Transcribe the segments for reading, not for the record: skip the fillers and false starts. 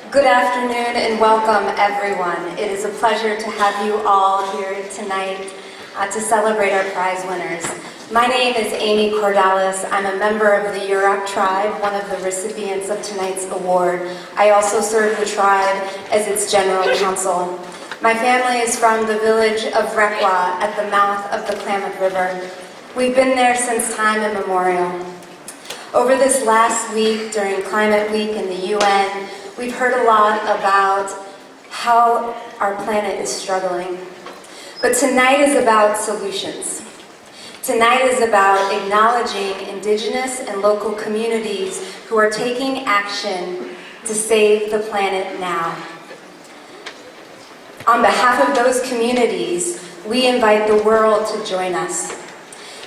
Good afternoon and welcome everyone. It is a pleasure to have you all here tonight to celebrate our prize winners. My name is Amy Cordalis. I'm a member of the Yurok tribe, one of the recipients of tonight's award. I also serve the tribe as its general counsel. My family is from the village of Rekwa at the mouth of the Klamath River. We've been there since time immemorial. Over this last week, during Climate Week in the UN, we've heard a lot about how our planet is struggling. But tonight is about solutions. Tonight is about acknowledging indigenous and local communities who are taking action to save the planet now. On behalf of those communities, we invite the world to join us.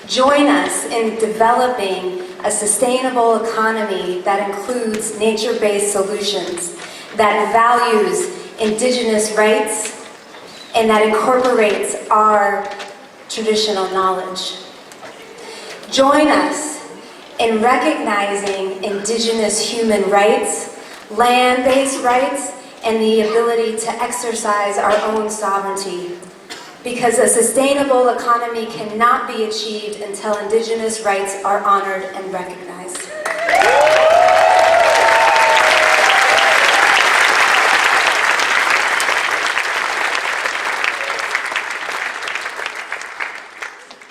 Join us in developing a sustainable economy that includes nature-based solutions, that values indigenous rights, and that incorporates our traditional knowledge. Join us in recognizing indigenous human rights, land-based rights, and the ability to exercise our own sovereignty. Because a sustainable economy cannot be achieved until indigenous rights are honored and recognized.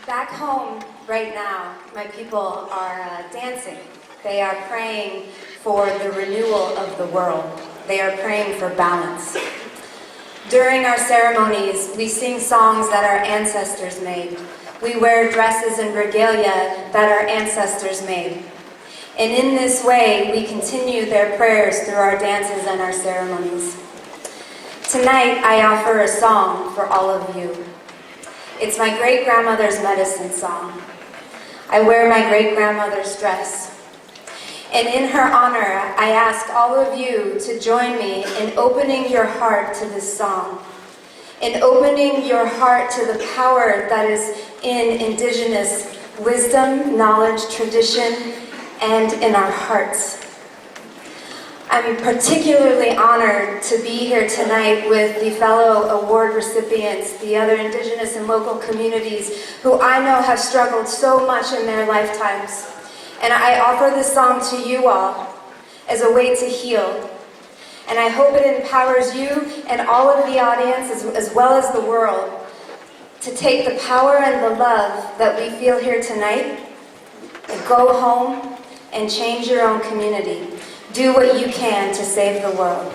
Back home right now, my people are dancing. They are praying for the renewal of the world. They are praying for balance. During our ceremonies, we sing songs that our ancestors made. We wear dresses and regalia that our ancestors made. And in this way, we continue their prayers through our dances and our ceremonies. Tonight, I offer a song for all of you. It's my great-grandmother's medicine song. I wear my great-grandmother's dress. And in her honor, I ask all of you to join me in opening your heart to this song, in opening your heart to the power that is in indigenous wisdom, knowledge, tradition, and in our hearts. I'm particularly honored to be here tonight with the fellow award recipients, the other indigenous and local communities who I know have struggled so much in their lifetimes. And I offer this song to you all as a way to heal, And I hope it empowers you and all of the audience, as well as the world, to take the power and the love that we feel here tonight and go home and change your own community. Do what you can to save the world.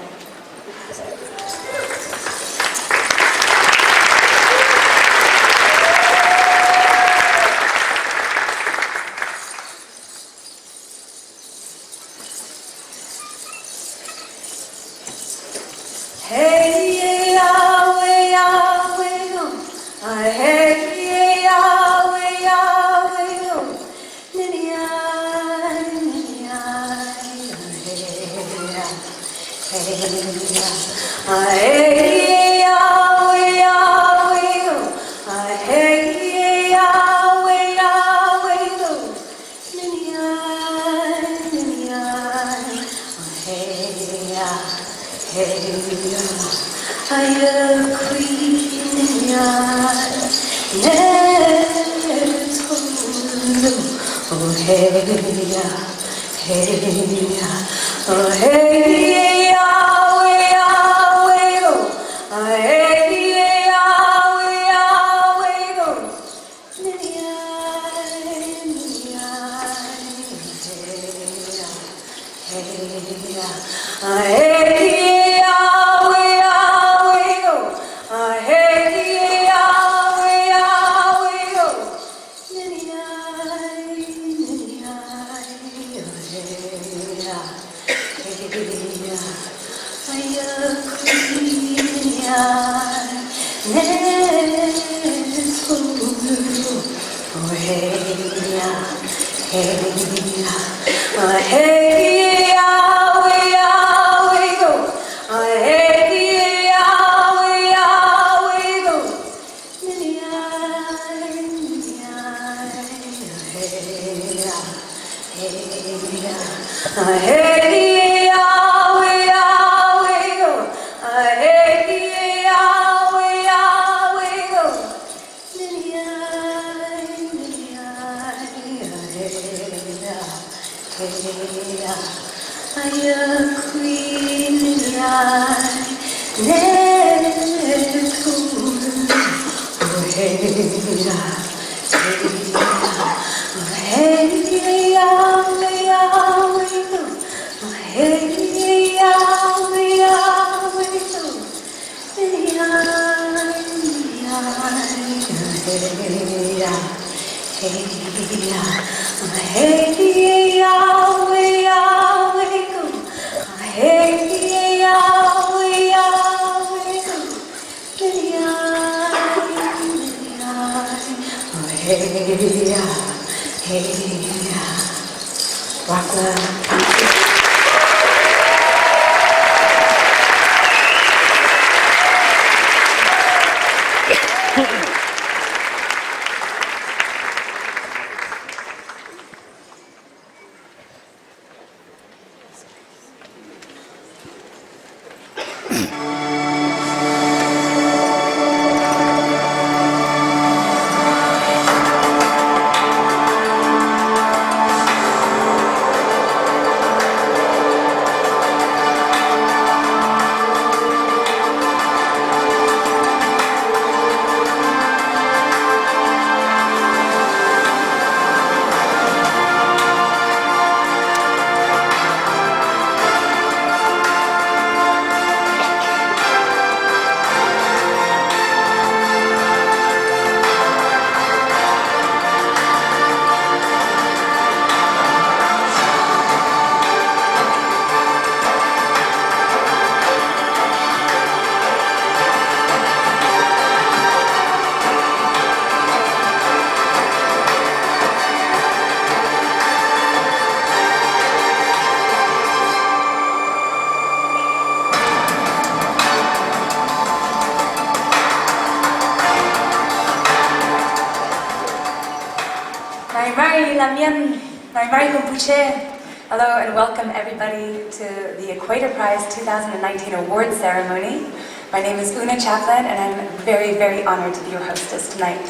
Hello and welcome everybody to the Equator Prize 2019 awards ceremony. My name is Una Chaplin and I'm very, very honored to be your hostess tonight.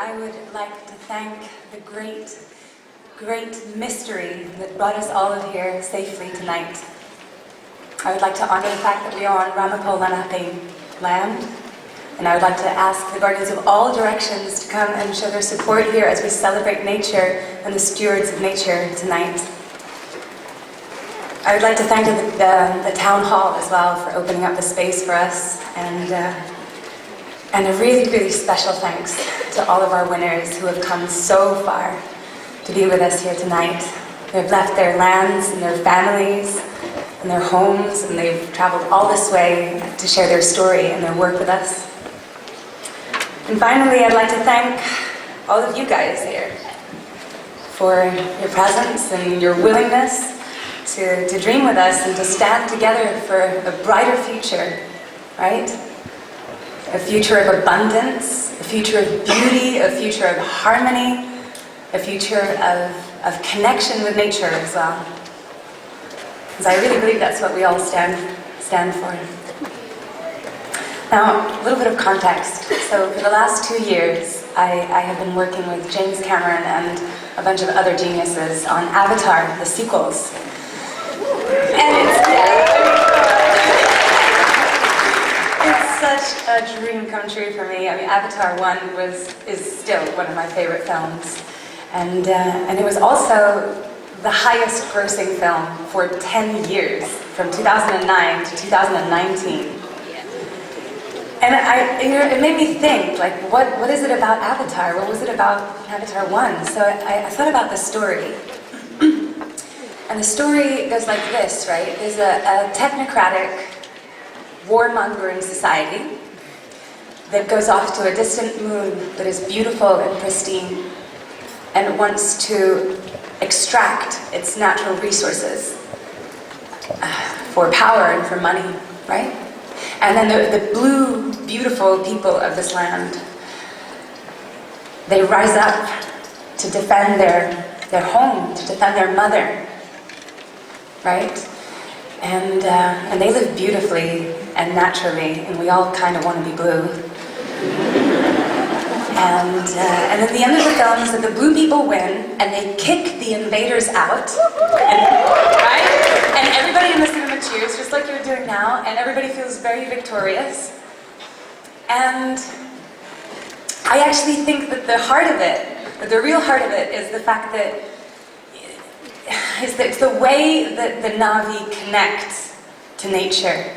I would like to thank the great, great mystery that brought us all here safely tonight. I would like to honor the fact that we are on Ramapo-Lenape land, and I would like to ask the guardians of all directions to come and show their support here as we celebrate nature and the stewards of nature tonight. I would like to thank the town hall as well for opening up the space for us, and a really, really special thanks to all of our winners who have come so far to be with us here tonight. They've left their lands and their families and their homes, and they've traveled all this way to share their story and their work with us. And finally, I'd like to thank all of you guys here for your presence and your willingness to dream with us and to stand together for a brighter future, right? A future of abundance, a future of beauty, a future of harmony, a future of connection with nature as well. Because I really believe that's what we all stand for. Now, a little bit of context. So for the last 2 years, I have been working with James Cameron and a bunch of other geniuses on Avatar, the sequels. And it's such a dream come true for me. I mean, Avatar 1 is still one of my favorite films. And it was also the highest grossing film for 10 years, from 2009 to 2019. And it made me think, like, what is it about Avatar? What was it about Avatar 1? So I thought about the story. And the story goes like this, right? There's a technocratic, warmongering society that goes off to a distant moon that is beautiful and pristine and wants to extract its natural resources for power and for money, right? And then the blue, beautiful people of this land, they rise up to defend their home, to defend their mother, right? And they live beautifully and naturally, and we all kind of want to be blue. And at the end of the film is that the blue people win, and they kick the invaders out, right? And everybody in the cinema cheers, just like you're doing now, and everybody feels very victorious. And I actually think that the heart of it, that the real heart of it, is the fact that it's the way that the Na'vi connect to nature,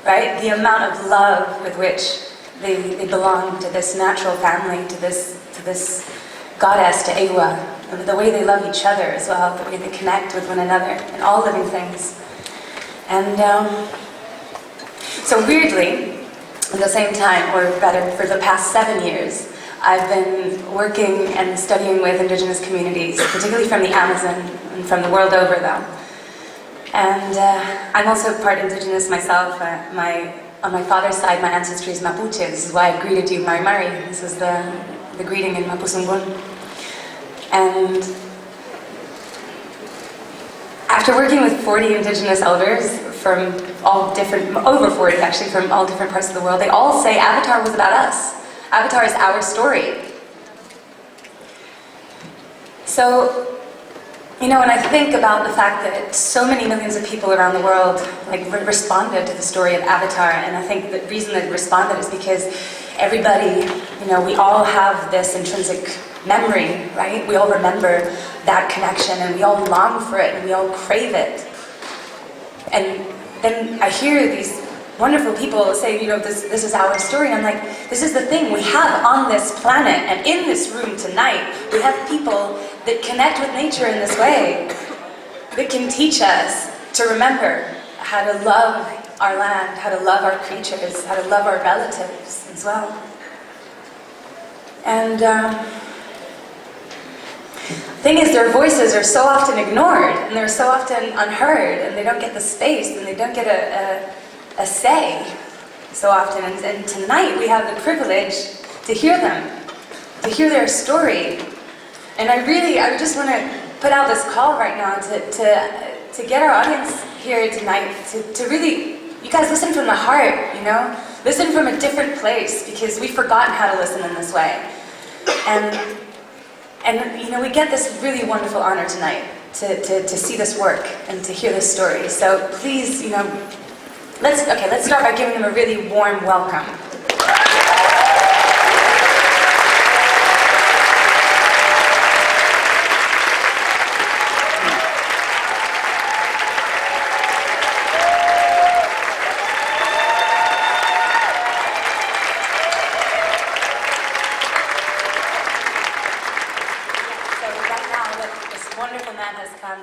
right? The amount of love with which they belong to this natural family, to this goddess, to Ewa, and the way they love each other as well, the way they connect with one another and all living things. And so weirdly, at the same time, or better, for the past 7 years, I've been working and studying with indigenous communities, particularly from the Amazon and from the world over, though. And I'm also part indigenous myself. On my father's side, my ancestry is Mapuche. This is why I greeted you, Mari Mari. This is the greeting in Mapusungun. And after working with 40 indigenous elders from all different, over 40 actually, from all different parts of the world, they all say Avatar was about us. Avatar is our story. So, you know, when I think about the fact that so many millions of people around the world responded to the story of Avatar, and I think the reason they responded is because everybody, you know, we all have this intrinsic memory, right? We all remember that connection, and we all long for it, and we all crave it. And then I hear these wonderful people say, you know, this is our story, and I'm like, this is the thing we have on this planet, and in this room tonight, we have people that connect with nature in this way, that can teach us to remember how to love our land, how to love our creatures, how to love our relatives as well. And the thing is, their voices are so often ignored, and they're so often unheard, and they don't get the space, and they don't get a say so often. And tonight we have the privilege to hear them, to hear their story. And I just want to put out this call right now to get our audience here tonight to really, you guys, listen from the heart, you know? Listen from a different place, because we've forgotten how to listen in this way. And you know, we get this really wonderful honor tonight to see this work and to hear this story. So please, you know, let's start by giving them a really warm welcome.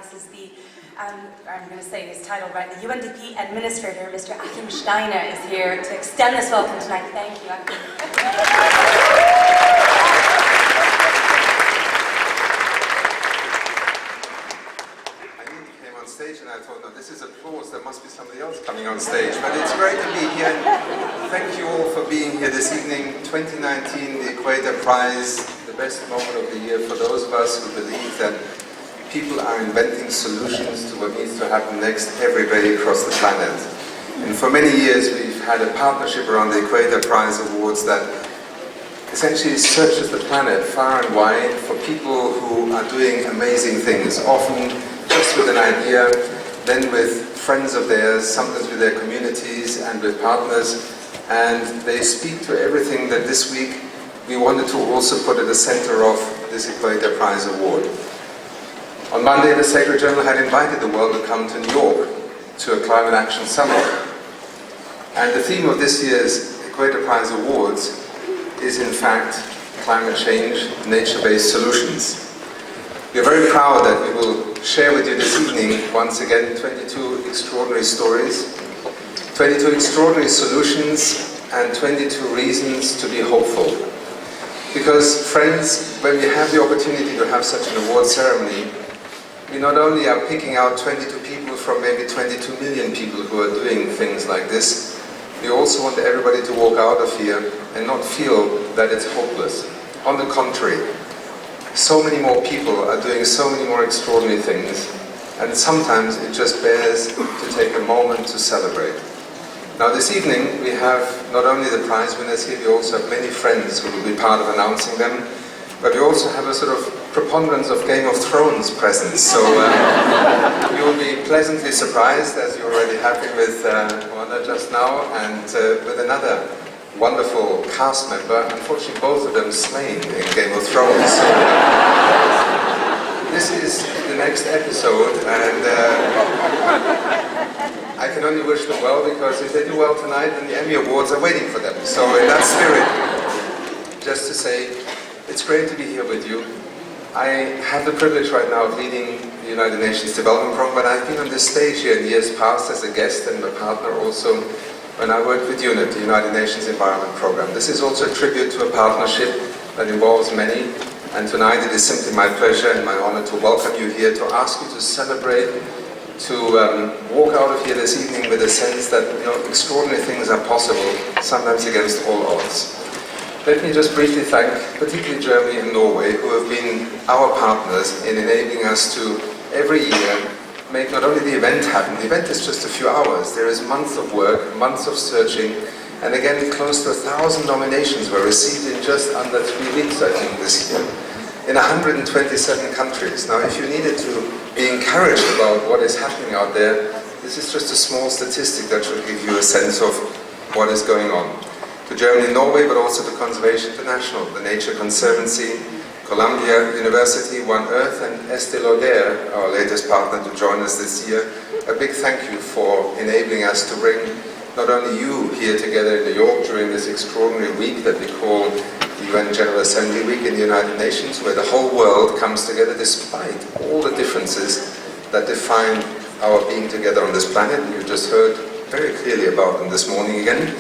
This is the, I'm going to say his title right, the UNDP Administrator, Mr. Achim Steiner, is here to extend this welcome tonight. Thank you, Achim. I nearly came on stage and I thought, no, this is applause, there must be somebody else coming on stage. But it's great to be here. Thank you all for being here this evening. 2019, the Equator Prize, the best moment of the year for those of us who believe that people are inventing solutions to what needs to happen next every day across the planet. And for many years we've had a partnership around the Equator Prize Awards that essentially searches the planet far and wide for people who are doing amazing things, often just with an idea, then with friends of theirs, sometimes with their communities and with partners, and they speak to everything that this week we wanted to also put at the center of this Equator Prize Award. On Monday, the Sacred Journal had invited the world to come to New York to a Climate Action Summit. And the theme of this year's Equator Prize Awards is in fact climate change, nature-based solutions. We are very proud that we will share with you this evening, once again, 22 extraordinary stories, 22 extraordinary solutions, and 22 reasons to be hopeful. Because, friends, when we have the opportunity to have such an award ceremony, we not only are picking out 22 people from maybe 22 million people who are doing things like this, we also want everybody to walk out of here and not feel that it's hopeless. On the contrary, so many more people are doing so many more extraordinary things, and sometimes it just bears to take a moment to celebrate. Now this evening we have not only the prize winners here, we also have many friends who will be part of announcing them, but we also have a sort of preponderance of Game of Thrones presence, so you will be pleasantly surprised, as you already have been with Wanda just now, and with another wonderful cast member, unfortunately both of them slain in Game of Thrones. So, this is the next episode, and I can only wish them well, because if they do well tonight, then the Emmy Awards are waiting for them. So in that spirit, just to say, it's great to be here with you. I have the privilege right now of leading the United Nations Development Programme, but I've been on this stage here in years past as a guest and a partner also when I worked with UNIT, the United Nations Environment Programme. This is also a tribute to a partnership that involves many, and tonight it is simply my pleasure and my honor to welcome you here, to ask you to celebrate, to walk out of here this evening with a sense that, you know, extraordinary things are possible, sometimes against all odds. Let me just briefly thank particularly Germany and Norway, who have been our partners in enabling us to, every year, make not only the event happen. The event is just a few hours. There is months of work, months of searching, and again, close to 1,000 nominations were received in just under 3 weeks, I think, this year, in 127 countries. Now, if you needed to be encouraged about what is happening out there, this is just a small statistic that should give you a sense of what is going on. To Germany and Norway, but also to Conservation International, the Nature Conservancy, Columbia University, One Earth, and Estée Lauder, our latest partner to join us this year. A big thank you for enabling us to bring not only you here together in New York during this extraordinary week that we call the UN General Assembly Week in the United Nations, where the whole world comes together despite all the differences that define our being together on this planet. You just heard very clearly about them this morning again.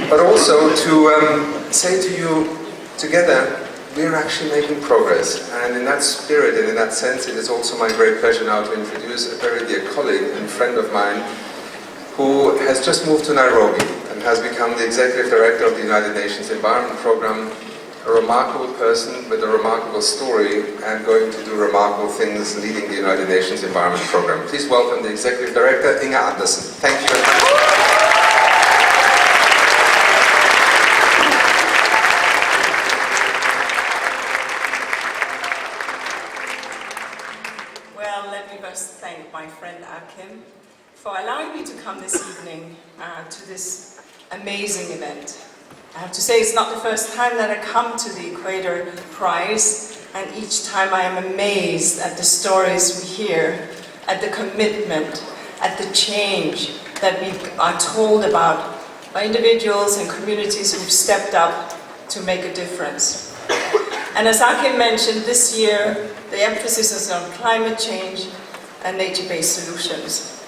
But also to say to you, together, we're actually making progress. And in that spirit and in that sense, it is also my great pleasure now to introduce a very dear colleague and friend of mine who has just moved to Nairobi and has become the Executive Director of the United Nations Environment Programme, a remarkable person with a remarkable story and going to do remarkable things leading the United Nations Environment Programme. Please welcome the Executive Director, Inge Andersen. Thank you very much. to this amazing event. I have to say it's not the first time that I come to the Equator Prize, and each time I am amazed at the stories we hear, at the commitment, at the change that we are told about by individuals and communities who've stepped up to make a difference. And as Aki mentioned, this year the emphasis is on climate change and nature-based solutions.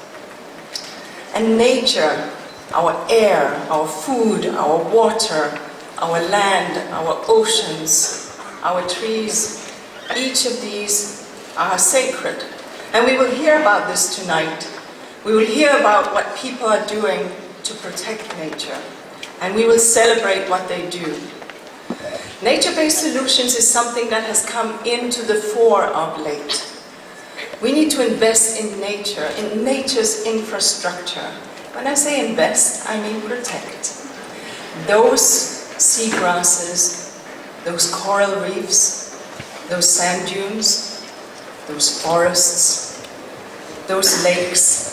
And nature, our air, our food, our water, our land, our oceans, our trees, each of these are sacred. And we will hear about this tonight. We will hear about what people are doing to protect nature, and we will celebrate what they do. Nature-based solutions is something that has come into the fore of late. We need to invest in nature, in nature's infrastructure. When I say invest, I mean protect. Those seagrasses, those coral reefs, those sand dunes, those forests, those lakes,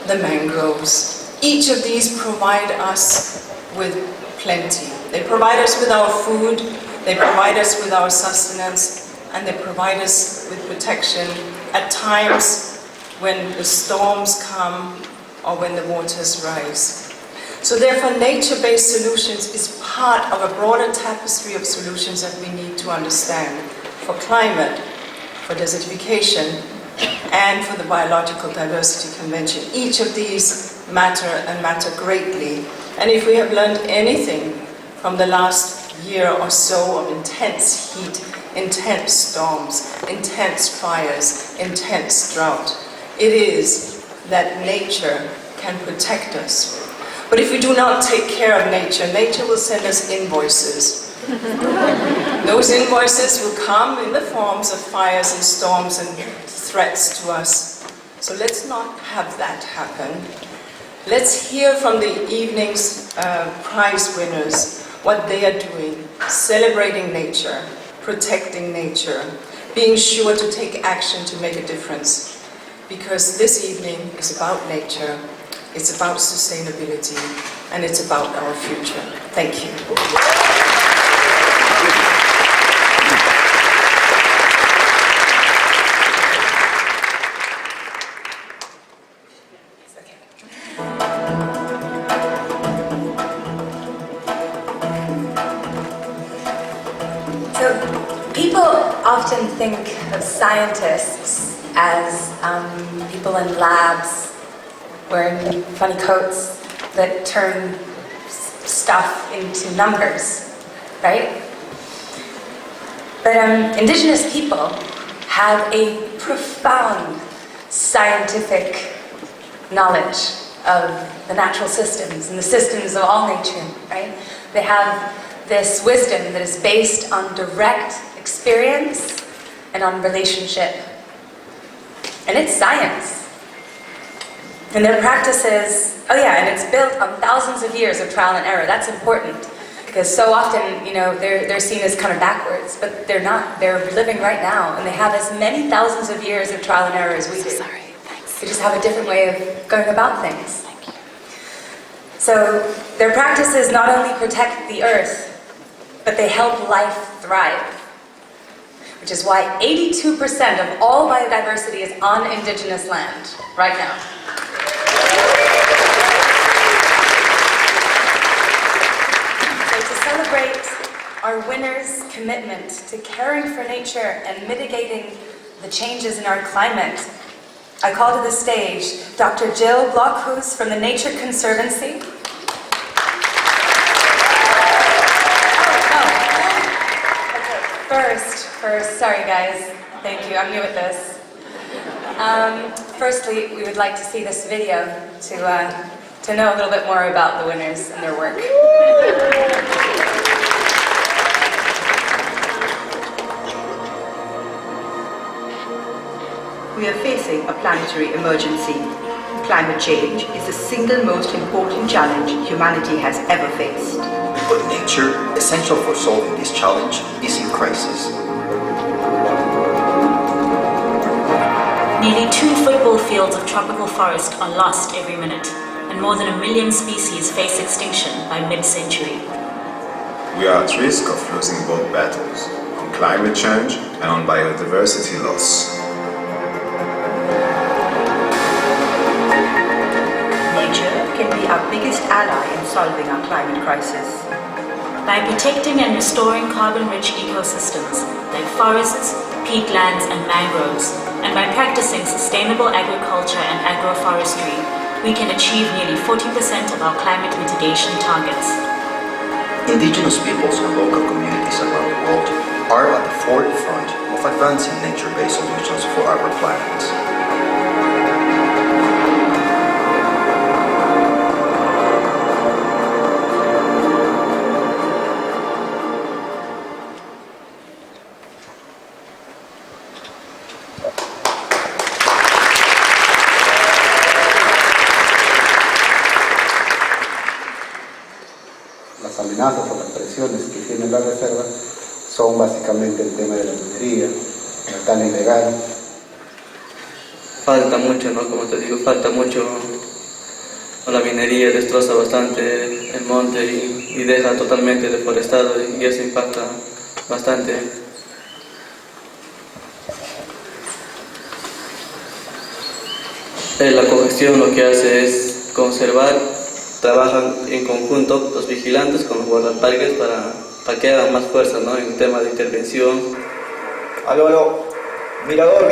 the mangroves. Each of these provide us with plenty. They provide us with our food, they provide us with our sustenance, and they provide us with protection at times when the storms come or when the waters rise. So therefore, nature-based solutions is part of a broader tapestry of solutions that we need to understand for climate, for desertification, and for the Biological Diversity Convention. Each of these matter and matter greatly. And if we have learned anything from the last year or so of intense heat, intense storms, intense fires, intense drought, it is that nature can protect us. But if we do not take care of nature, nature will send us invoices. Those invoices will come in the forms of fires and storms and threats to us. So let's not have that happen. Let's hear from the evening's prize winners what they are doing, celebrating nature, protecting nature, being sure to take action to make a difference. Because this evening is about nature, it's about sustainability, and it's about our future. Thank you. People often think of scientists as people in labs wearing funny coats that turn stuff into numbers, right? But indigenous people have a profound scientific knowledge of the natural systems and the systems of all nature, right? They have this wisdom that is based on direct experience and on relationship. And it's science. And their practices, oh yeah, and it's built on thousands of years of trial and error. That's important, because so often, you know, they're seen as kind of backwards, but they're not. They're living right now, and they have as many thousands of years of trial and error as we do. Sorry, thanks. They just have a different way of going about things. Thank you. So their practices not only protect the earth, but they help life thrive, which is why 82% of all biodiversity is on indigenous land right now. So to celebrate our winners' commitment to caring for nature and mitigating the changes in our climate, I call to the stage Dr. Jill Blockhuis from the Nature Conservancy. First, sorry guys, thank you, I'm new at this. Firstly, we would like to see this video to know a little bit more about the winners and their work. We are facing a planetary emergency. Climate change is the single most important challenge humanity has ever faced. But nature, essential for solving this challenge, is in crisis. Nearly 2 football fields of tropical forest are lost every minute, and more than 1 million species face extinction by mid-century. We are at risk of losing both battles, on climate change and on biodiversity loss. Nature can be our biggest ally in solving our climate crisis. By protecting and restoring carbon-rich ecosystems like forests, peatlands and mangroves, and by practicing sustainable agriculture and agroforestry, we can achieve nearly 40% of our climate mitigation targets. Indigenous peoples and local communities around the world are at the forefront of advancing nature-based solutions for our planet. Las amenazas o las presiones que tiene la reserva son básicamente el tema de la minería, la tala ilegal. Falta mucho, ¿no? Como te digo, falta mucho. La minería destroza bastante el monte y deja totalmente deforestado y eso impacta bastante. La cogestión lo que hace es conservar. Trabajan en conjunto los vigilantes con los guardaparques para que hagan más fuerza, ¿no? En tema de intervención. Aló, mirador.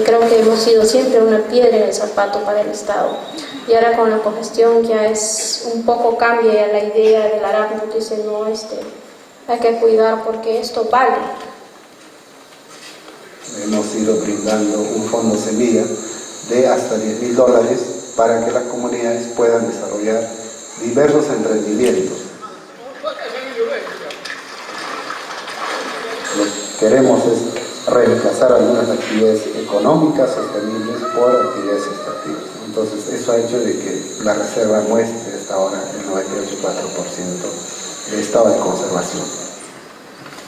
Creo que hemos sido siempre una piedra en el zapato para el Estado. Y ahora con la cogestión ya es un poco cambia la idea del arácnido que dice, no, hay que cuidar porque esto vale. Hemos ido brindando un fondo semilla de hasta $10,000 para que las comunidades puedan desarrollar diversos emprendimientos. Lo que queremos es reemplazar algunas actividades económicas sostenibles por actividades extractivas. Entonces eso ha hecho de que la reserva muestre hasta ahora el 98,4% de estado de conservación.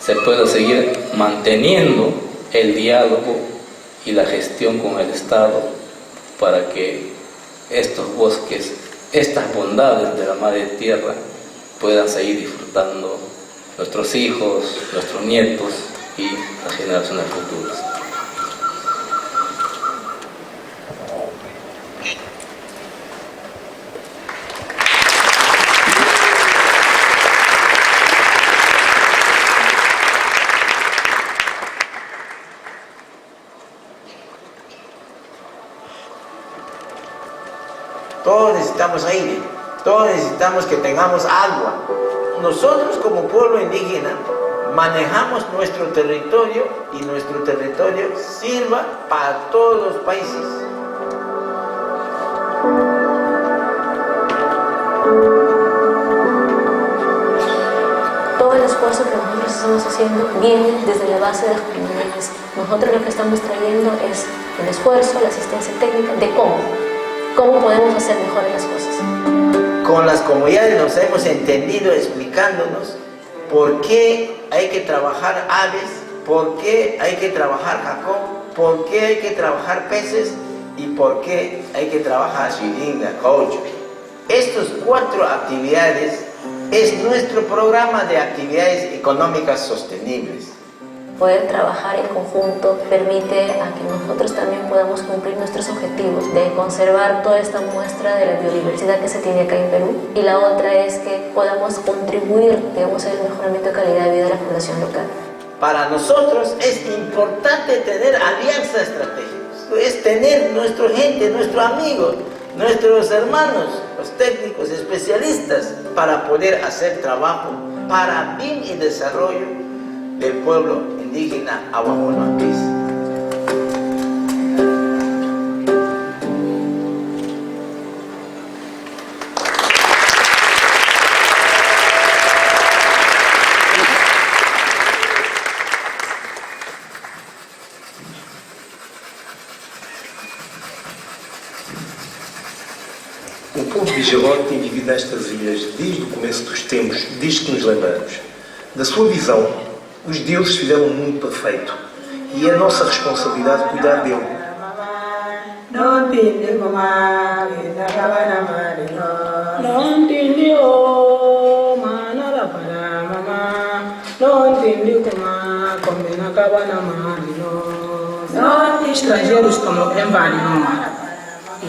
Se puede seguir manteniendo el diálogo y la gestión con el Estado para que estos bosques, estas bondades de la madre tierra puedan seguir disfrutando nuestros hijos, nuestros nietos y las generaciones futuras. Todos necesitamos aire, todos necesitamos que tengamos agua. Nosotros como pueblo indígena manejamos nuestro territorio y nuestro territorio sirva para todos los países. Todo el esfuerzo que nosotros estamos haciendo viene desde la base de las comunidades. Nosotros lo que estamos trayendo es el esfuerzo, la asistencia técnica de cómo podemos hacer mejores las cosas. Con las comunidades nos hemos entendido explicándonos por qué hay que trabajar aves, por qué hay que trabajar jacó, por qué hay que trabajar peces y por qué hay que trabajar xiringa, caucho. Estas 4 actividades es nuestro programa de actividades económicas sostenibles. Poder trabajar en conjunto permite a que nosotros también podamos cumplir nuestros objetivos de conservar toda esta muestra de la biodiversidad que se tiene acá en Perú, y la otra es que podamos contribuir, digamos, al mejoramiento de calidad de vida de la población local. Para nosotros es importante tener alianzas estratégicas, es tener nuestra gente, nuestros amigos, nuestros hermanos, los técnicos, especialistas, para poder hacer trabajo para bien y desarrollo del pueblo indígena Aguamonoanquis. O povo bijalói tem vivido nestas ilhas desde o começo dos tempos, desde que nos lembramos. Da sua visão, os deuses fizeram um mundo perfeito e é nossa responsabilidade cuidar dele. Estrangeiros como invadiram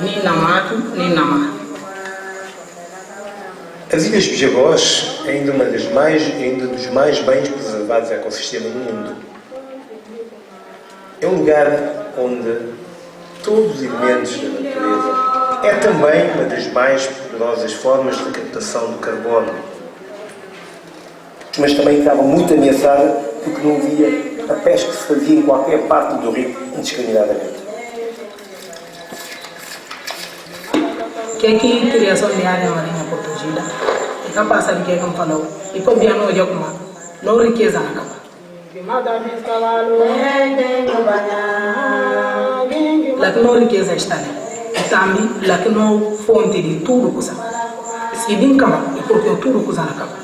nem na mato, nem na mar. As Ilhas Bijavós é ainda dos mais bem preservados ecossistemas do mundo. É um lugar onde todos os elementos da natureza é também uma das mais poderosas formas de captação do carbono. Mas também estava muito ameaçada porque não havia a pesca que se fazia em qualquer parte do rio indiscriminadamente. Que aqui a criação de área marinha protegida é capaz de que não falou e por bem não jogo mal não riqueza na capa. Lá que não riqueza está ali e também lá que não fonte de tudo coisa se bem cama e porque tudo coisa na capa.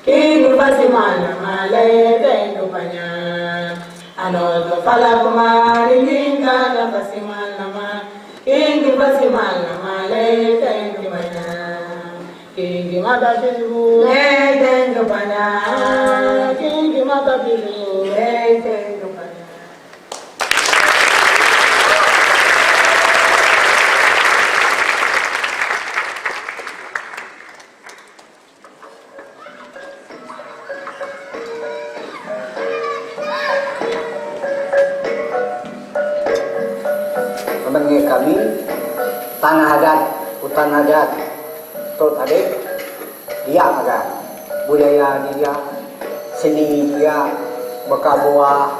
Quem faz mal malé tem no banhar ano fala com mar ninguém nada faz mal na mar quem faz mal malé tem no banhar quem mata bicho tem no banhar quem mata bicho tem no banhar. Sebenarnya kami tanah adat, hutan adat, tot adat, dia agak budaya dia, seni dia, beka buah,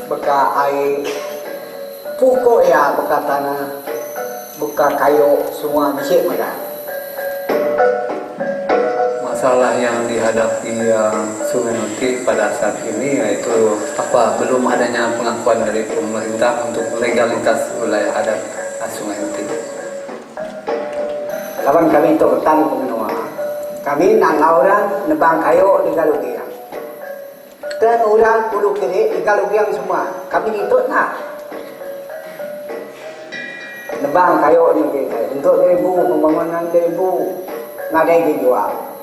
beka air, pokok ya, beka tanah, beka kayu, semua bisa agak. Masalah yang dihadapi Sungai Nunti pada saat ini yaitu belum adanya pengakuan dari pemerintah untuk legalitas wilayah adat Sungai Nunti. Kawan kami itu petani pemenua. Kami nak orang nebang kayu di Galugiang. Dan orang Pulau Kiri di Galugiang semua. Kami itu nak nebang kayu ni untuk 1,000 pembangunan 1,000 nadai dijual.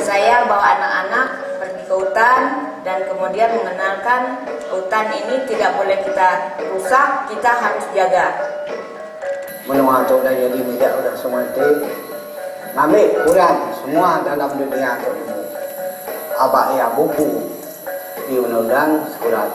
Saya bawa anak-anak pergi ke hutan dan kemudian mengenalkan hutan ini tidak boleh kita rusak, kita harus jaga. Menua tu dah jadi media udah semua itu. Ambil kurang semua dalam dunia tu ini. Abah ya buku di undang sekurat.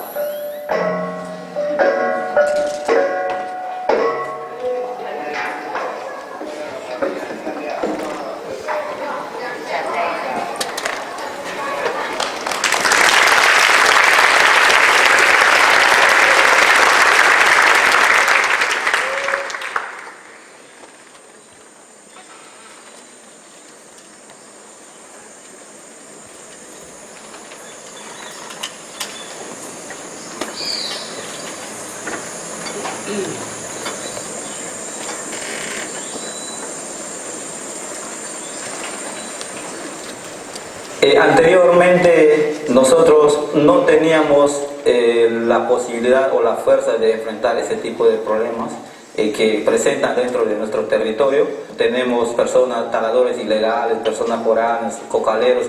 Anteriormente nosotros no teníamos la posibilidad o la fuerza de enfrentar ese tipo de problemas que presentan dentro de nuestro territorio. Tenemos personas, taladores ilegales, personas foráneas, cocaleros,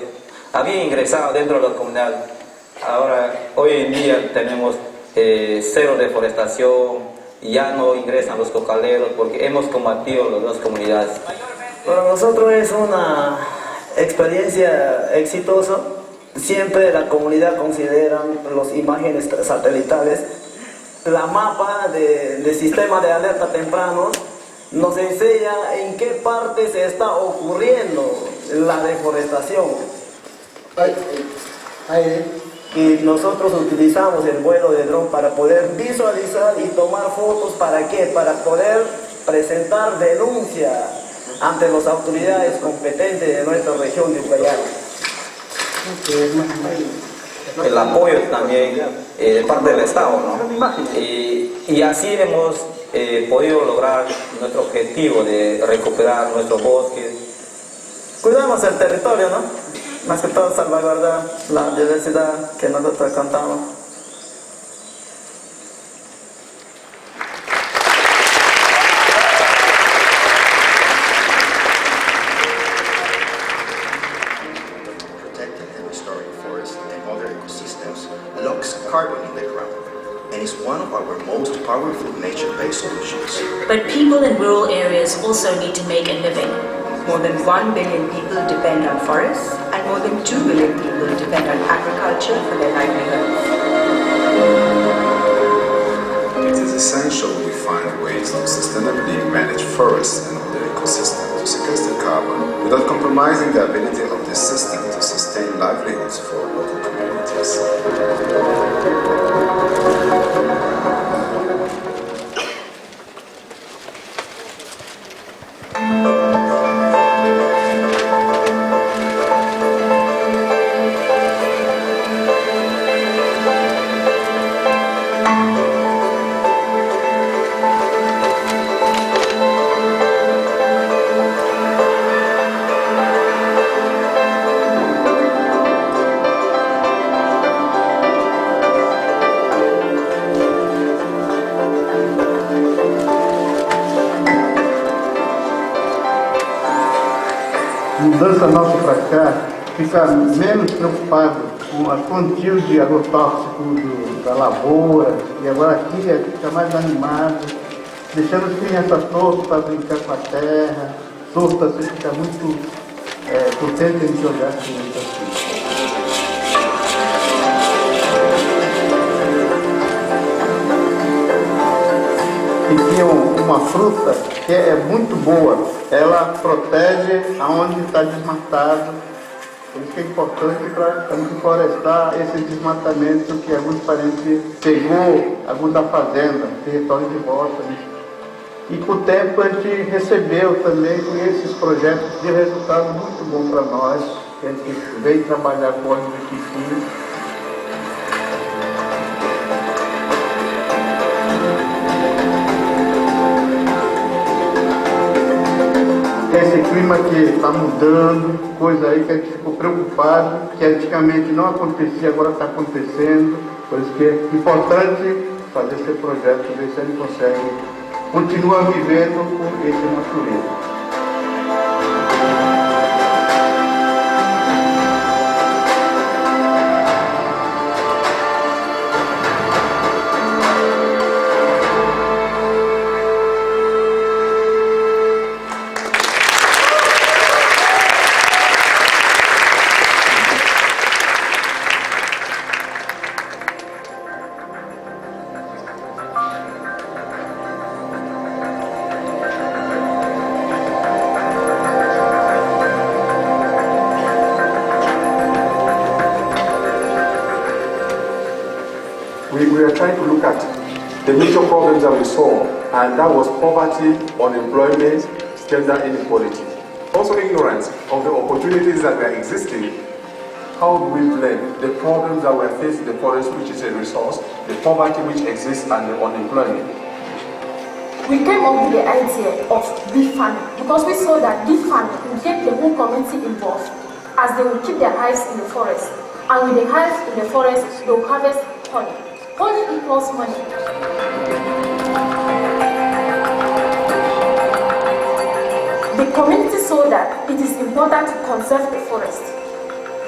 habían ingresado dentro de la comunidad. Ahora, hoy en día tenemos cero deforestación, ya no ingresan los cocaleros porque hemos combatido las dos comunidades. Para nosotros es una experiencia exitosa. Siempre la comunidad considera las imágenes satelitales, la mapa de sistema de alerta temprano nos enseña en qué parte se está ocurriendo la deforestación. Y nosotros utilizamos el vuelo de dron para poder visualizar y tomar fotos. ¿Para qué? Para poder presentar denuncia ante las autoridades competentes de nuestra región de Ucayali. El apoyo también de parte del Estado, ¿no? Y así hemos podido lograr nuestro objetivo de recuperar nuestros bosques. Cuidamos el territorio, ¿no? Más que todo salvaguardar la diversidad que nosotros cantamos. nature-based solutions. But people in rural areas also need to make a living. More than 1 billion people depend on forests, and more than 2 billion people depend on agriculture for their livelihoods. It is essential we find ways to sustainably manage forests and other ecosystems to sequester carbon without compromising the ability of this system to sustain livelihoods for local communities. Mudança nossa para cá, fica menos preocupado com a quantia de agrotóxico da lavoura, e agora aqui fica mais animado, deixando as crianças soltas para brincar com a terra, soltas, você fica muito contente de jogar as crianças assim. E tinha uma fruta que é muito boa, ela protege aonde está desmatado, por isso que é importante para não florestar esse desmatamento que alguns parentes pegou, alguns da fazenda, que retornam de volta. Né? E com o tempo a gente recebeu também com esses projetos de resultado muito bom para nós, que a gente veio trabalhar com óleo de piqui. Esse clima que está mudando, coisa aí que a gente ficou preocupado, que antigamente não acontecia, agora está acontecendo. Por isso que é importante fazer esse projeto, ver se ele consegue continuar vivendo com esse natureza. We are trying to look at the major problems that we saw, and that was poverty, unemployment, gender inequality. Also ignorance of the opportunities that were existing. How do we blend the problems that we are facing in the forest, which is a resource, the poverty which exists, and the unemployment? We came up with the idea of bee farming because we saw that bee farming will get the whole community involved, as they will keep their hives in the forest. And with the hives in the forest, they will harvest honey. Honey equals money. The community saw that it is important to conserve the forest.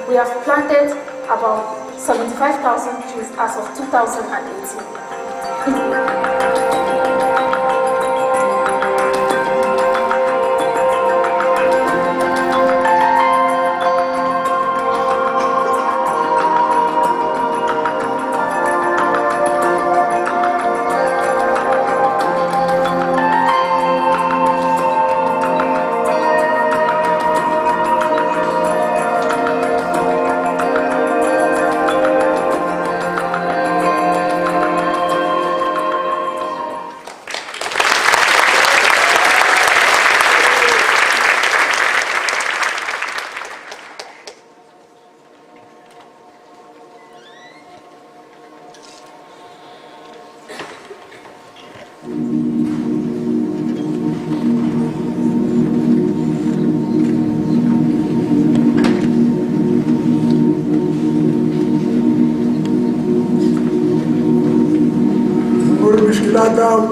We have planted about 75,000 trees as of 2018.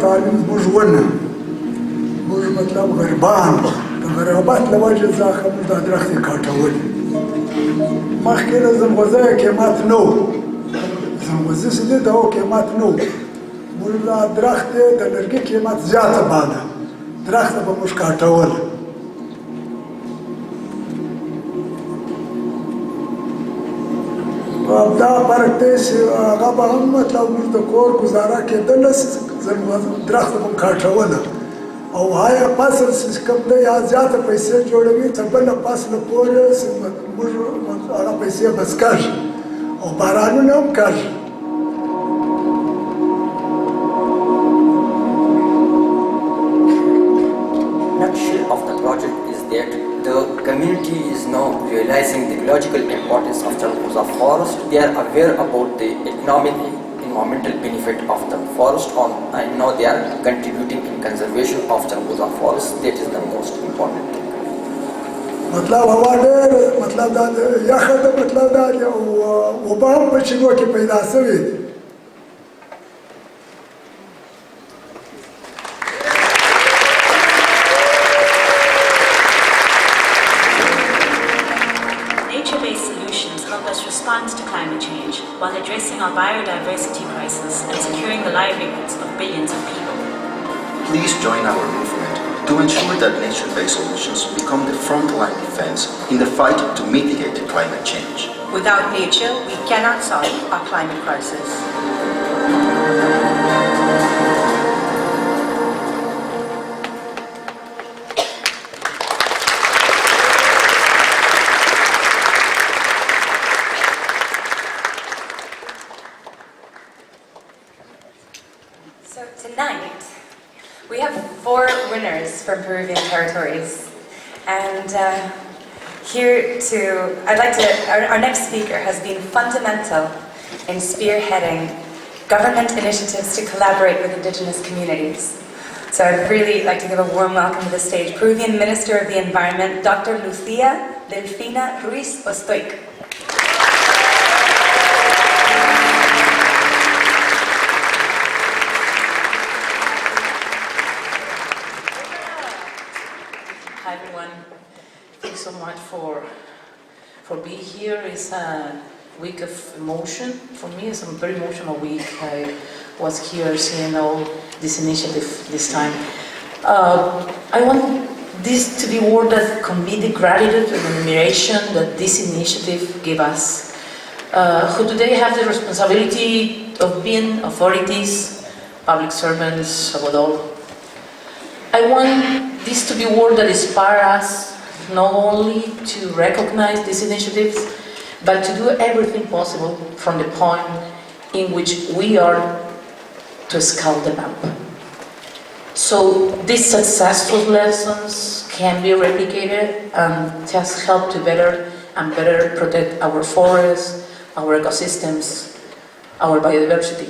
تعليم بوجونا بوج مطلب غربان غربات لواجه زاخم دا درخت کاټول مخکې زموږه کېمات نو زموږه سده دا کېمات نو موږ درخت د لرګي قیمت زیاته باله درخت به موږ کاټول دا فرق دی چې هغه به هم مطلب موږ د کور ګزاره کېدله درخت به م کاټوله او هغه فصل چې کوم دی یا زیاته پیسې جوړوي تر بله فصله پورې موږ هغه پیسې بس کېږي او بارانونه هم کېږي Nutshell of the project is that the community is now realizing the ecological importance of Chalkuza forest. They are aware about the economic, environmental benefit of the forest, and now they are contributing in conservation of Chalkuza forest. That is the most important thing. مطلب هوا ډېر مطلب دا یخه ده مطلب دا اوبه هم په چینو کې پیدا شوې دي Nature-based solutions help us respond to climate change while addressing our biodiversity crisis and securing the livelihoods of billions of people. Please join our movement to ensure that nature-based solutions become the frontline defense in the fight to mitigate climate change. Without nature, we cannot solve our climate crisis. So tonight, we have 4 winners from Peruvian territories. And our next speaker has been fundamental in spearheading government initiatives to collaborate with indigenous communities. So I'd really like to give a warm welcome to the stage, Peruvian Minister of the Environment, Dr. Lucia Delfina Ruiz Ostoic. Hi everyone, thanks so much for being here. It's a week of emotion. For me, it's a very emotional week. I was here seeing all this initiative this time. I want this to be a word that convey the gratitude and admiration that this initiative gave us, who today have the responsibility of being authorities, public servants, above all. I want this to be a word that inspires us not only to recognize these initiatives, but to do everything possible from the point in which we are to scale them up. So these successful lessons can be replicated and just help to better protect our forests, our ecosystems, our biodiversity.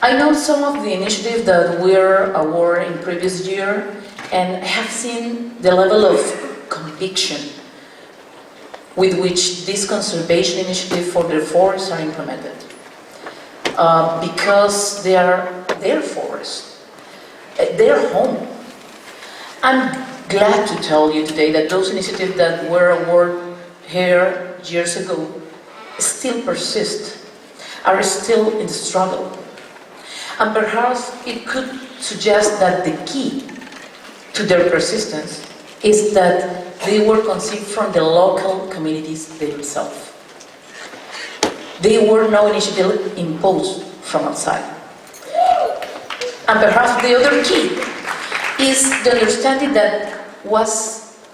I know some of the initiatives that were awarded in previous year and have seen the level of conviction with which this conservation initiative for the forests are implemented. Because they are their forests, their home. I'm glad to tell you today that those initiatives that were awarded here years ago still persist, are still in the struggle. And perhaps it could suggest that the key to their persistence is that they were conceived from the local communities themselves. They were no initiative imposed from outside. And perhaps the other key is the understanding that what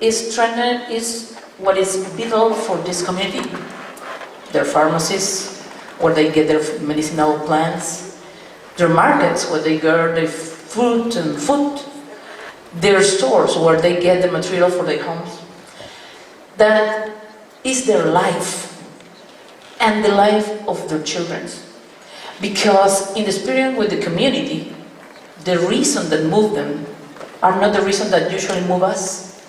is strengthened is what is vital for this community. Their pharmacies, where they get their medicinal plants, their markets where they get their fruit and food, their stores where they get the material for their homes. That is their life and the life of their children. Because in the spirit with the community, the reason that move them are not the reason that usually move us.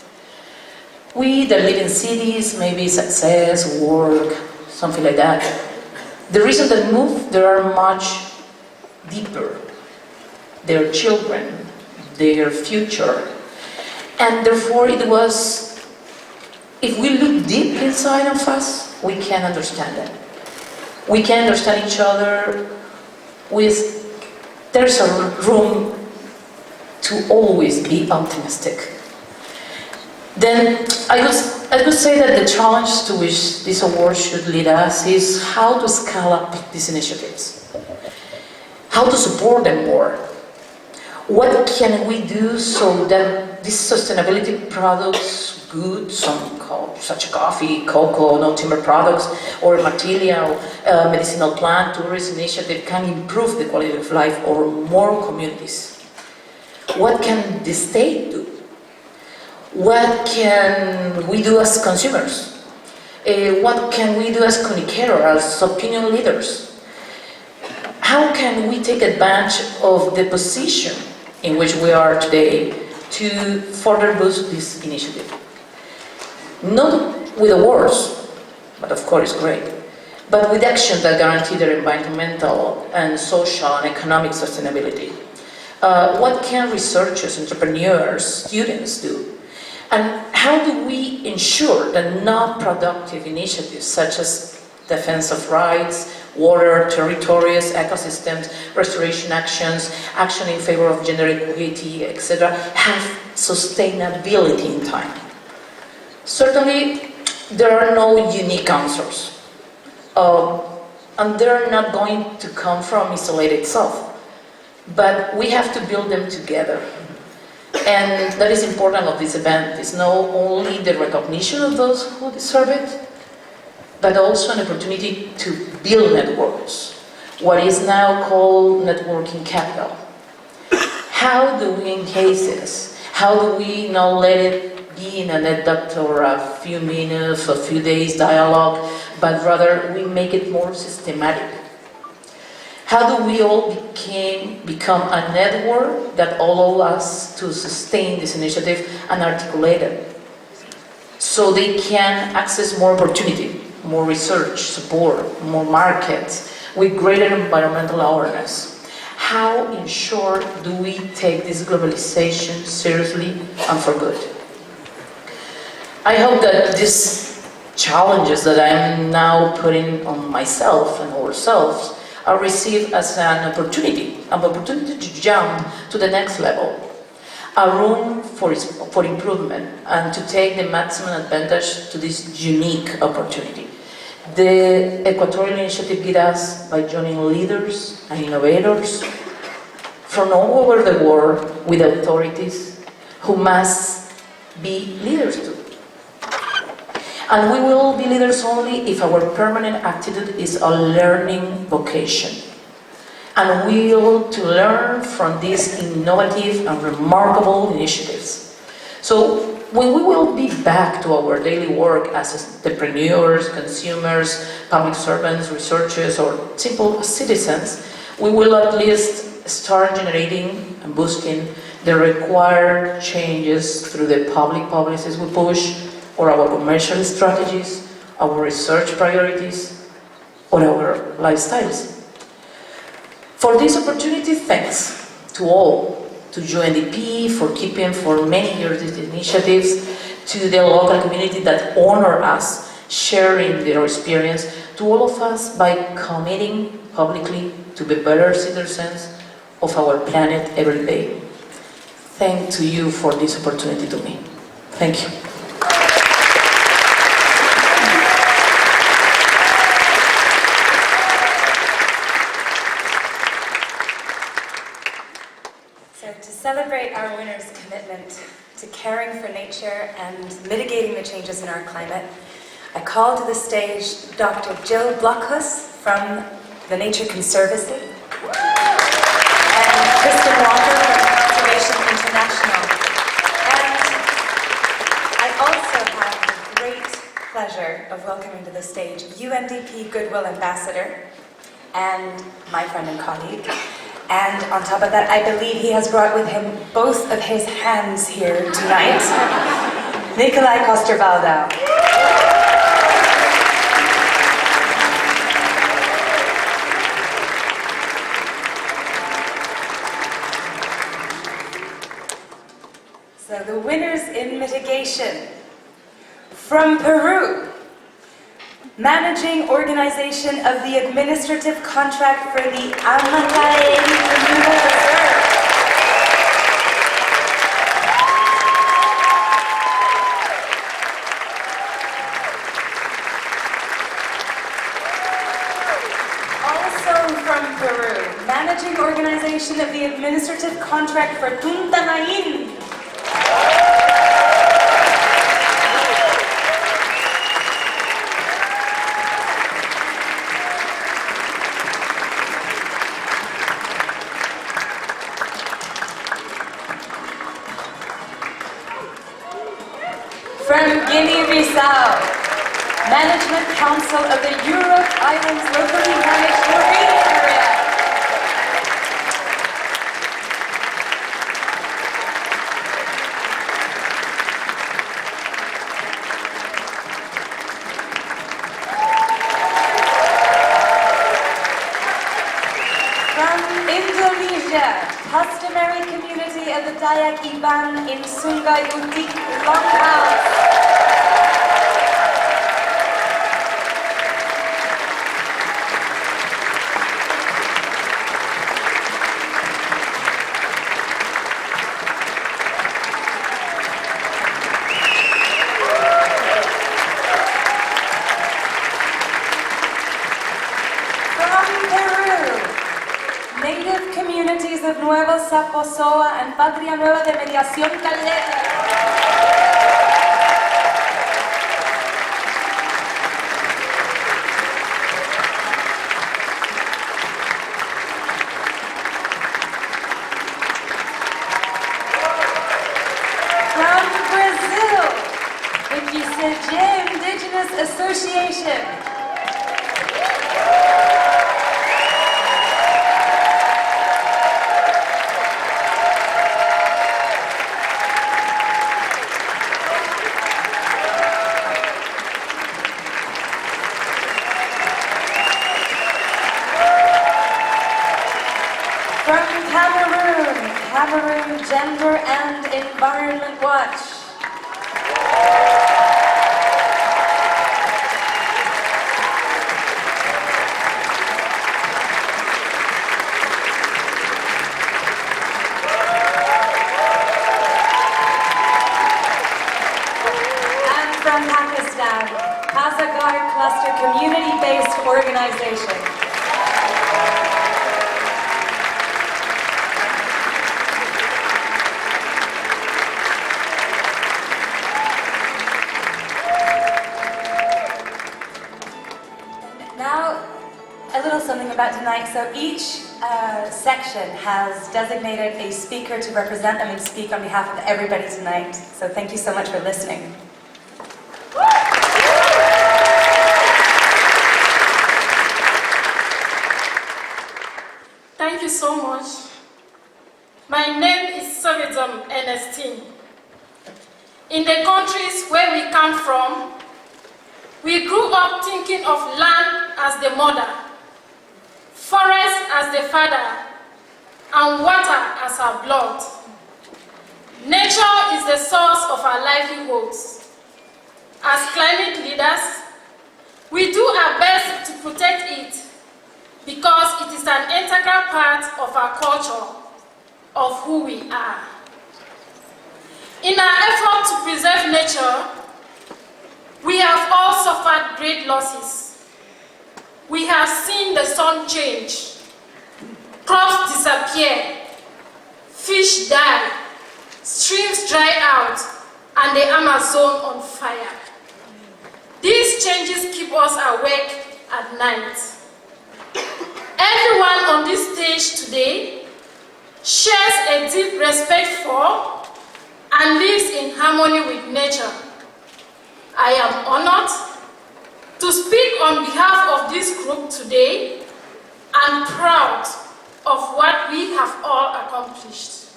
We that live in cities, maybe success, work, something like that. The reason that move, there are much deeper. Their children, their future. And therefore it was, if we look deep inside of us, we can understand that. We can understand each other with there's a room to always be optimistic. Then I could say that the challenge to which this award should lead us is how to scale up these initiatives, how to support them more. What can we do so that these sustainability products, goods, such as coffee, cocoa, no-timber products, or material, medicinal plant, tourist initiative can improve the quality of life of more communities? What can the state do? What can we do as consumers? What can we do as communicators, as opinion leaders? How can we take advantage of the position in which we are today to further boost this initiative? Not with awards, but of course great, but with action that guarantee their environmental and social and economic sustainability. What can researchers, entrepreneurs, students do? And how do we ensure that non-productive initiatives such as defense of rights, water, territories, ecosystems, restoration actions, action in favor of gender equality, etc., have sustainability in time? Certainly, there are no unique answers, and they're not going to come from isolated itself. But we have to build them together. And that is important of this event. It's not only the recognition of those who deserve it, but also an opportunity to build networks, what is now called networking capital. How do we engage this? How do we not let it be in an anecdote or a few minutes, a few days dialogue, but rather we make it more systematic? How do we all become a network that allows us to sustain this initiative and articulate it so they can access more opportunity, more research, support, more markets with greater environmental awareness? How, in short, do we take this globalization seriously and for good? I hope that these challenges that I am now putting on myself and ourselves are received as an opportunity to jump to the next level, a room for improvement, and to take the maximum advantage to this unique opportunity. The Equatorial Initiative did us by joining leaders and innovators from all over the world with authorities who must be leaders too. And we will be leaders only if our permanent attitude is a learning vocation. And we will to learn from these innovative and remarkable initiatives. So when we will be back to our daily work as entrepreneurs, consumers, public servants, researchers, or simple citizens, we will at least start generating and boosting the required changes through the public policies we push, or our commercial strategies, our research priorities, or our lifestyles. For this opportunity, thanks to all, to UNDP for keeping for many years these initiatives, to the local community that honor us, sharing their experience, to all of us by committing publicly to be better citizens of our planet every day. Thank to you for this opportunity to me. Thank you. To celebrate our winners' commitment to caring for nature and mitigating the changes in our climate, I call to the stage Dr. Jill Blockhus from the Nature Conservancy and Kristen Walker from Conservation International. And I also have the great pleasure of welcoming to the stage UNDP Goodwill Ambassador and my friend and colleague. And on top of that, I believe he has brought with him both of his hands here tonight. Nikolai Koster-Waldau. So the winners in mitigation from Peru, managing organization of the administrative contract for the Amatae Renewable Reserve. From Peru, managing organization of the administrative contract for Tuntanain. From Guinea-Bissau, Management Council of the Europe Islands locally managed marine area. From Indonesia, customary community of the Dayak Iban in Sungai Utik, Longhouse. Of Nueva Saposoa and Patria Nueva de Mediación Caleta. From Brazil, the Kiseje Indigenous Association. Cameroon Gender and Environment Watch. And from Pakistan, Kazagar Cluster Community-Based Organization. Something about tonight. So each section has designated a speaker to represent them and speak on behalf of everybody tonight. So thank you so much for listening. Thank you so much. My name is Savidam Ernestine. In the countries where we come from, we grew up thinking of land as the mother, forest as the father, and water as our blood. Nature is the source of our livelihoods. As climate leaders, we do our best to protect it because it is an integral part of our culture, of who we are. In our effort to preserve nature, we have all suffered great losses. We have seen the sun change, crops disappear, fish die, streams dry out, and the Amazon on fire. These changes keep us awake at night. Everyone on this stage today shares a deep respect for and lives in harmony with nature. I am honored to speak on behalf of this group today and proud of what we have all accomplished.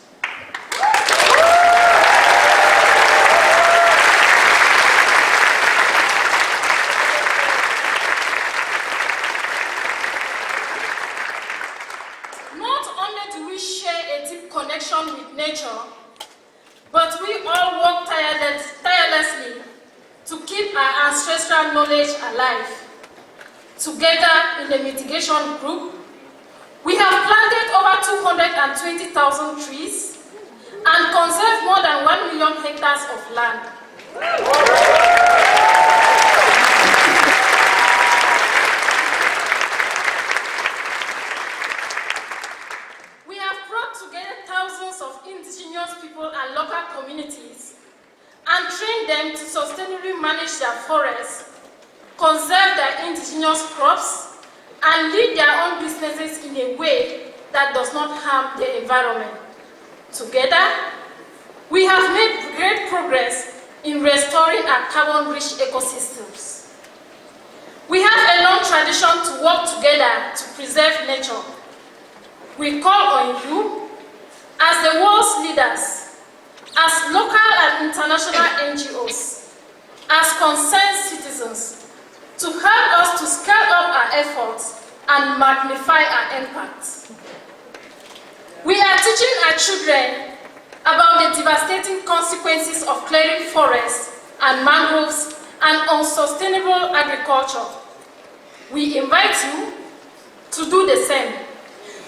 Not only do we share a deep connection with nature, but we all work tirelessly to keep our ancestral knowledge alive. together in the mitigation group, we have planted over 220,000 trees and conserved more than 1 million hectares of land. We have brought together thousands of indigenous people and local communities and trained them to sustainably manage their forests, conserve their indigenous crops, and lead their own businesses in a way that does not harm the environment. Together, we have made great progress in restoring our carbon-rich ecosystems. We have a long tradition to work together to preserve nature. We call on you, as the world's leaders, as local and international NGOs, as concerned citizens, to help us to scale up our efforts and magnify our impact. We are teaching our children about the devastating consequences of clearing forests and mangroves and unsustainable agriculture. We invite you to do the same,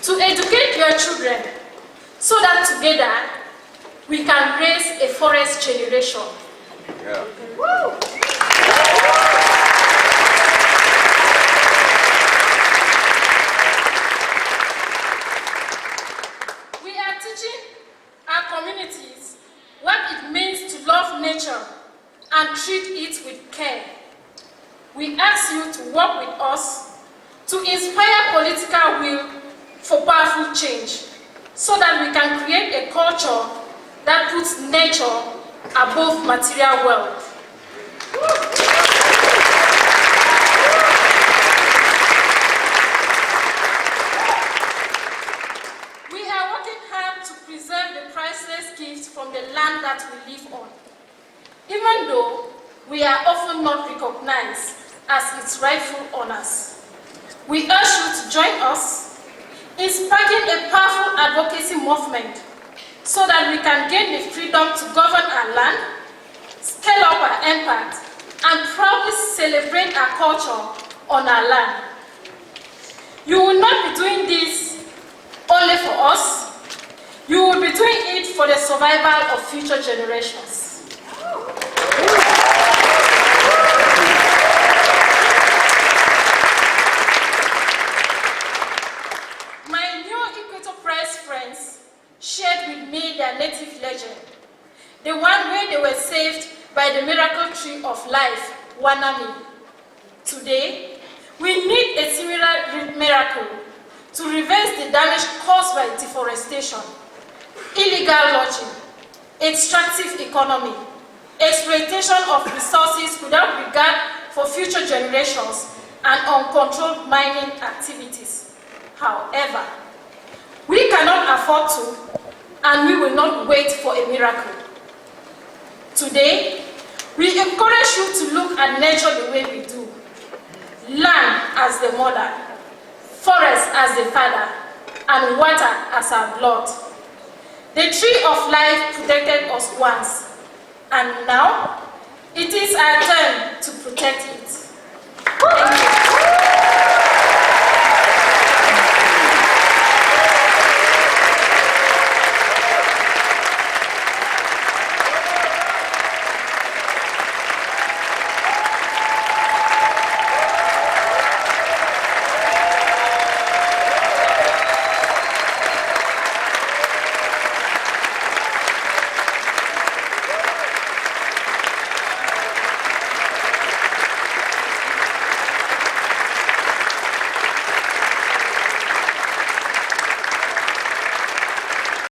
to educate your children so that together we can raise a forest generation. Yeah. We are teaching our communities what it means to love nature and treat it with care. We ask you to work with us to inspire political will for powerful change so that we can create a culture that puts nature above material wealth. We are working hard to preserve the priceless gifts from the land that we live on, even though we are often not recognized as its rightful owners. We urge you to join us in sparking a powerful advocacy movement so that we can gain the freedom to govern our land, scale up our impact, and proudly celebrate our culture on our land. You will not be doing this only for us, you will be doing it for the survival of future generations. My new Equator Prize friends shared with me their native legend, the one where they were saved by the miracle tree of life, Wanami. Today, we need a similar miracle to reverse the damage caused by deforestation, illegal logging, extractive economy, exploitation of resources without regard for future generations, and uncontrolled mining activities. However, we cannot afford to, and we will not wait for a miracle. Today, we encourage you to look at nature the way we do. Land as the mother, forest as the father, and water as our blood. The tree of life protected us once, and now it is our turn to protect it. Thank you.